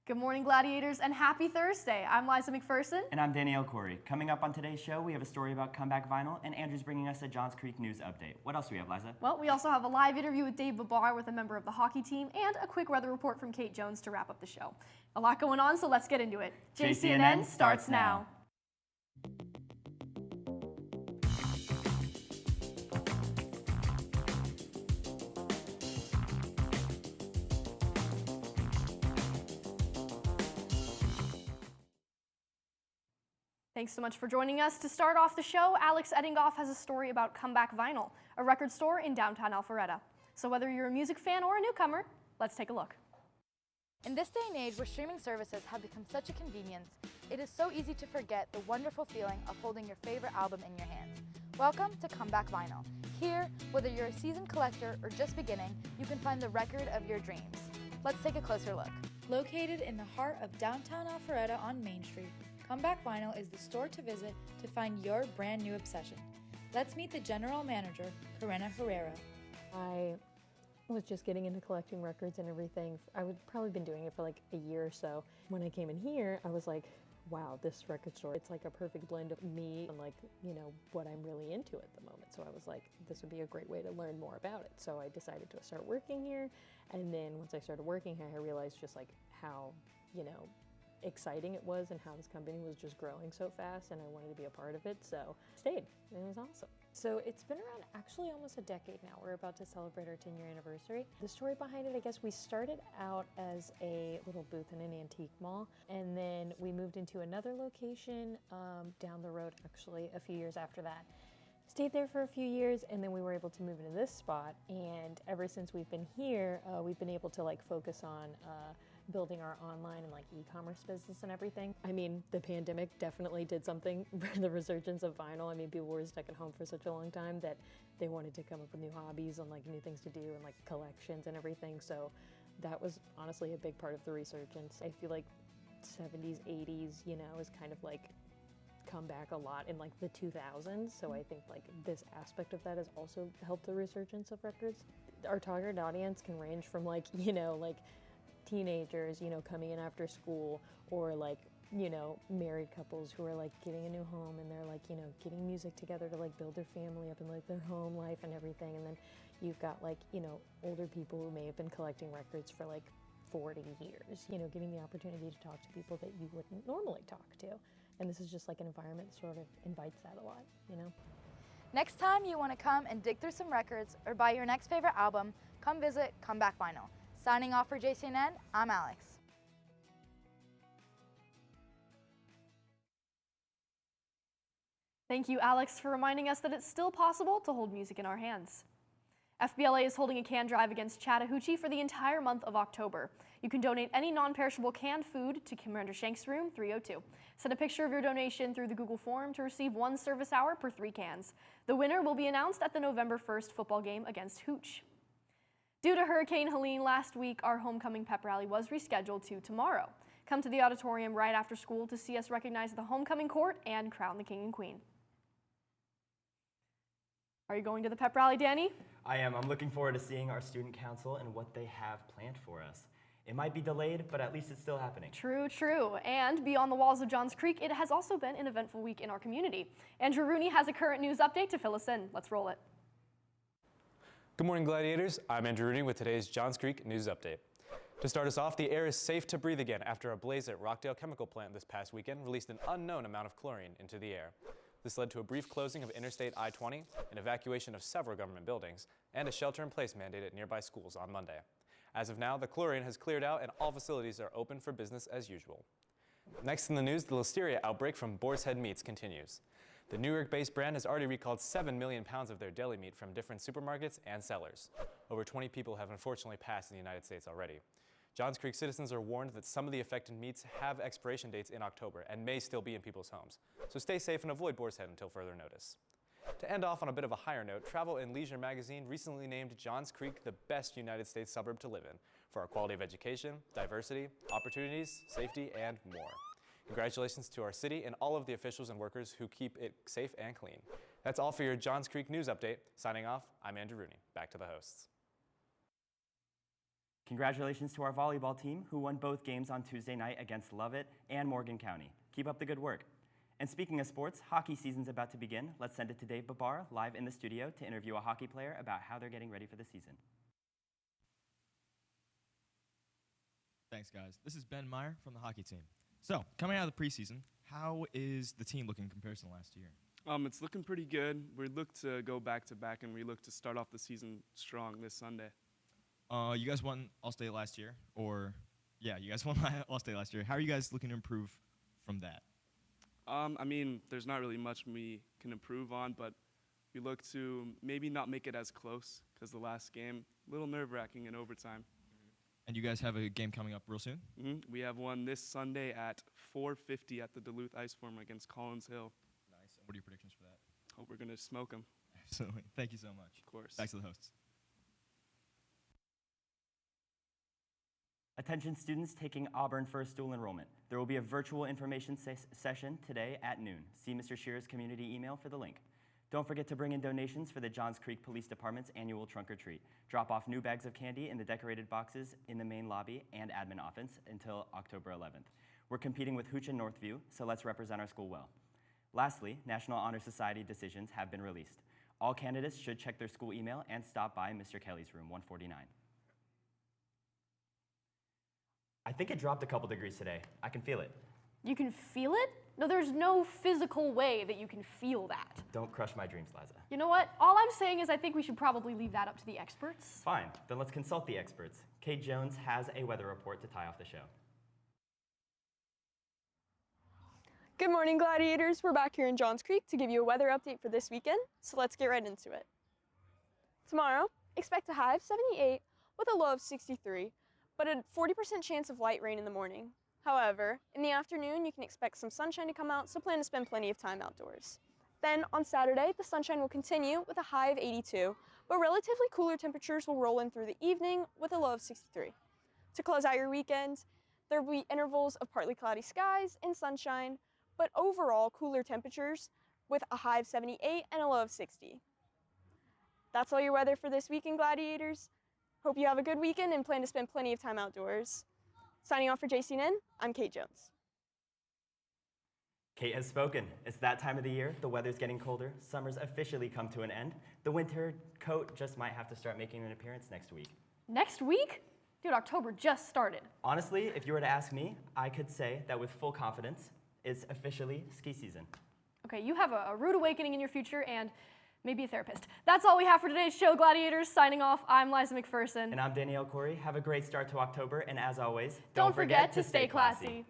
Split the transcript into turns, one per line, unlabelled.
Good morning, Gladiators, and happy Thursday. I'm Liza McPherson.
And I'm Danielle Corey. Coming up on today's show, we have a story about comeback vinyl, and Andrew's bringing us a Johns Creek news update. What else do we have, Liza?
Well, we also have a live interview with Dave Babar with a member of the hockey team, and a quick weather report from Kate Jones to wrap up the show. A lot going on, so let's get into it.
Jcnn starts now.
Thanks so much for joining us. To start off the show, Alex Eddingoff has a story about Comeback Vinyl, a record store in downtown Alpharetta. So whether you're a music fan or a newcomer, let's take a look.
In this day and age where streaming services have become such a convenience, it is so easy to forget the wonderful feeling of holding your favorite album in your hands. Welcome to Comeback Vinyl. Here, whether you're a seasoned collector or just beginning, you can find the record of your dreams. Let's take a closer look. Located in the heart of downtown Alpharetta on Main Street, Comeback Vinyl is the store to visit to find your brand new obsession. Let's meet the general manager, Corinna Herrera.
I was just getting into collecting records and everything. I would probably been doing it for like a year or so. When I came in here, I was like, wow, this record store, it's like a perfect blend of me and like, you know, what I'm really into at the moment. So I was like, this would be a great way to learn more about it. So I decided to start working here. And then once I started working here, I realized just like how, you know, exciting it was and how this company was just growing so fast, and I wanted to be a part of it, so I stayed, and it was awesome. So it's been around actually almost a decade now. We're about to celebrate our 10-year anniversary. The story behind it, I guess we started out as a little booth in an antique mall, and then we moved into another location down the road actually a few years after that. Stayed there for a few years, and then we were able to move into this spot, and ever since we've been here, we've been able to like focus on building our online and like e-commerce business and everything. I mean, the pandemic definitely did something for the resurgence of vinyl. I mean, people were stuck at home for such a long time that they wanted to come up with new hobbies and like new things to do and like collections and everything. So that was honestly a big part of the resurgence. I feel like 70s, 80s, you know, is kind of like come back a lot in like the 2000s. So I think like this aspect of that has also helped the resurgence of records. Our target audience can range from like, you know, like teenagers, you know, coming in after school, or like, you know, married couples who are like getting a new home and they're like, you know, getting music together to like build their family up and like their home life and everything. And then you've got like, you know, older people who may have been collecting records for like 40 years, you know, getting the opportunity to talk to people that you wouldn't normally talk to. And this is just like an environment that sort of invites that a lot, you know.
Next time you want to come and dig through some records or buy your next favorite album, come visit Comeback Vinyl. Signing off for Jcnn, I'm Alex.
Thank you, Alex, for reminding us that it's still possible to hold music in our hands. FBLA is holding a can drive against Chattahoochee for the entire month of October. You can donate any non-perishable canned food to Commander Shanks' room 302. Send a picture of your donation through the Google form to receive 1 service hour per 3 cans. The winner will be announced at the November 1st football game against Hooch. Due to Hurricane Helene last week, our homecoming pep rally was rescheduled to tomorrow. Come to the auditorium right after school to see us recognize the homecoming court and crown the king and queen. Are you going to the pep rally, Danny?
I am. I'm looking forward to seeing our student council and what they have planned for us. It might be delayed, but at least it's still happening.
True, true. And beyond the walls of Johns Creek, it has also been an eventful week in our community. Andrew Rooney has a current news update to fill us in. Let's roll it.
Good morning, Gladiators. I'm Andrew Rooney with today's Johns Creek News Update. To start us off, the air is safe to breathe again after a blaze at Rockdale Chemical Plant this past weekend released an unknown amount of chlorine into the air. This led to a brief closing of Interstate I-20, an evacuation of several government buildings, and a shelter-in-place mandate at nearby schools on Monday. As of now, the chlorine has cleared out and all facilities are open for business as usual. Next in the news, the listeria outbreak from Boar's Head Meats continues. The New York-based brand has already recalled 7 million pounds of their deli meat from different supermarkets and sellers. Over 20 people have unfortunately passed in the United States already. Johns Creek citizens are warned that some of the affected meats have expiration dates in October and may still be in people's homes. So stay safe and avoid Boar's Head until further notice. To end off on a bit of a higher note, Travel and Leisure magazine recently named Johns Creek the best United States suburb to live in for our quality of education, diversity, opportunities, safety, and more. Congratulations to our city and all of the officials and workers who keep it safe and clean. That's all for your Johns Creek News Update. Signing off, I'm Andrew Rooney. Back to the hosts.
Congratulations to our volleyball team, who won both games on Tuesday night against Lovett and Morgan County. Keep up the good work. And speaking of sports, hockey season's about to begin. Let's send it to Dave Babar, live in the studio, to interview a hockey player about how they're getting ready for the season.
Thanks, guys. This is Ben Meyer from the hockey team. So, coming out of the preseason, how is the team looking in comparison to last year?
It's looking pretty good. We look to go back-to-back, and we look to start off the season strong this Sunday.
You guys won All-State last year, you guys won All-State last year. How are you guys looking to improve from that?
I mean, there's not really much we can improve on, but we look to maybe not make it as close, because the last game, a little nerve-wracking in overtime.
And you guys have a game coming up real soon?
We have one this Sunday at 4:50 at the Duluth Ice Forum against Collins Hill.
Nice. And what are your predictions for that?
Hope we're going to smoke them.
Absolutely. Thank you so much.
Of course.
Back to the hosts.
Attention students taking Auburn First dual enrollment. There will be a virtual information session today at noon. See Mr. Shearer's community email for the link. Don't forget to bring in donations for the Johns Creek Police Department's annual trunk or treat. Drop off new bags of candy in the decorated boxes in the main lobby and admin office until October 11th. We're competing with Hooch and Northview, so let's represent our school well. Lastly, National Honor Society decisions have been released. All candidates should check their school email and stop by Mr. Kelly's room 149. I think it dropped a couple degrees today. I can feel it.
You can feel it? No, there's no physical way that you can feel that.
Don't crush my dreams, Liza.
You know what? All I'm saying is I think we should probably leave that up to the experts.
Fine, then let's consult the experts. Kate Jones has a weather report to tie off the show.
Good morning, Gladiators. We're back here in Johns Creek to give you a weather update for this weekend, so let's get right into it. Tomorrow, expect a high of 78 with a low of 63, but a 40% chance of light rain in the morning. However, in the afternoon, you can expect some sunshine to come out, so plan to spend plenty of time outdoors. Then, on Saturday, the sunshine will continue with a high of 82, but relatively cooler temperatures will roll in through the evening with a low of 63. To close out your weekend, there will be intervals of partly cloudy skies and sunshine, but overall cooler temperatures with a high of 78 and a low of 60. That's all your weather for this weekend, Gladiators. Hope you have a good weekend and plan to spend plenty of time outdoors. Signing off for Jcnn, I'm Kate Jones.
Kate has spoken. It's that time of the year. The weather's getting colder. Summer's officially come to an end. The winter coat just might have to start making an appearance next week.
Next week? Dude, October just started.
Honestly, if you were to ask me, I could say that with full confidence, it's officially ski season.
Okay, you have a rude awakening in your future and maybe a therapist. That's all we have for today's show, Gladiators. Signing off, I'm Liza McPherson.
And I'm Danielle Corey. Have a great start to October, and as always,
Don't forget to stay classy.